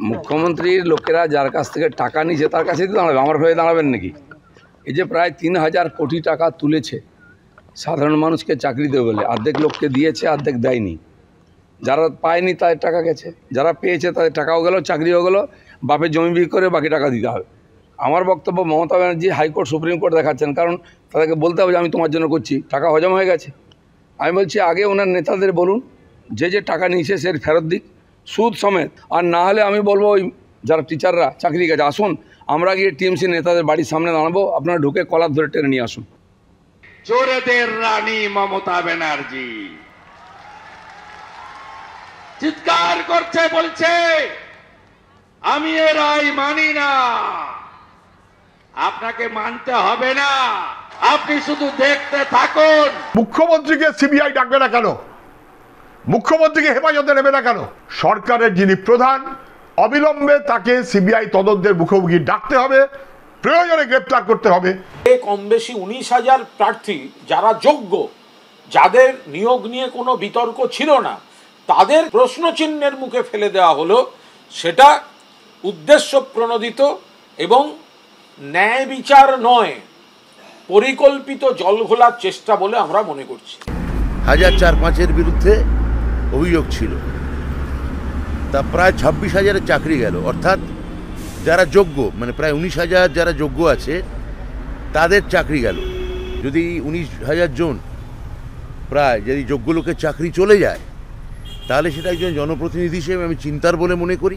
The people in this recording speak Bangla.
মুখ্যমন্ত্রীর লোকেরা যার কাছ থেকে টাকা নিয়েছে তার কাছে দাঁড়াবে, আমার হয়ে দাঁড়াবেন নাকি? এই যে প্রায় ৩,০০০ কোটি টাকা তুলেছে সাধারণ মানুষকে চাকরি দেবে বলে, অর্ধেক লোককে দিয়েছে, অর্ধেক দেয়নি। যারা পায়নি তাদের টাকা গেছে, যারা পেয়েছে তাদের টাকাও গেল, চাকরিও গেল, বাপের জমি বিক্রি করে বাকি টাকা দিতে হবে। আমার বক্তব্য, Mamata Banerjee high court supreme court দেখাচ্ছেন, কারণ তাদেরকে বলতে হবে যে আমি তোমার জন্য করছি, টাকা হজম হয়ে গেছে। আমি বলছি আগে ওনার নেতাদের বলুন যে টাকা নিয়েছে সে ফেরত দিক, সুদ সমেত। আর না হলে আমি বলবো ওই যারা টিচাররা চাকরি গেছে, আসুন আমরা গিয়ে টিএমসি নেতাদের বাড়ির সামনে দাঁড়াবো, আপনারা ঢুকে কলার ধরে টেনে নিয়ে আসুন। চোরেদের রানী মমতা ব্যানার্জি চিৎকার করছে, বলছে আমি এর রায় মানি না। আপনাকে মানতে হবে না, আপনি শুধু দেখতে থাকুন। মুখ্যমন্ত্রীকে সিবিআই ডাকবে না কেন? মুখ্যমন্ত্রীকে হেফাজতে নেবে না কেন? সরকারের যিনি প্রধান, অবিলম্বে তাকে সিবিআই তদন্তের মুখোমুখি ডাকতে হবে, প্রয়োজনে গ্রেপ্তার করতে হবে। কম বেশি 19,000 প্রার্থী যারা যোগ্য, যাদের নিয়োগ নিয়ে কোনো বিতর্ক ছিল না, তাদের প্রশ্নচিহ্নের মুখে ফেলে দেওয়া হলো। সেটা উদ্দেশ্য প্রণোদিত এবং ন্যায় বিচার নয়, পরিকল্পিত জলঘোলার চেষ্টা বলে আমরা মনে করছি। 1,400-5-এর বিরুদ্ধে অভিযোগ ছিল, তা প্রায় 26,000-এর চাকরি গেল। অর্থাৎ যারা যোগ্য, মানে প্রায় 19,000 যারা যোগ্য আছে তাদের চাকরি গেল। যদি 19,000 জন প্রায় যদি যোগ্য লোকের চাকরি চলে যায়, তাহলে সেটা একজন জনপ্রতিনিধি হিসেবে আমি চিন্তার বলে মনে করি।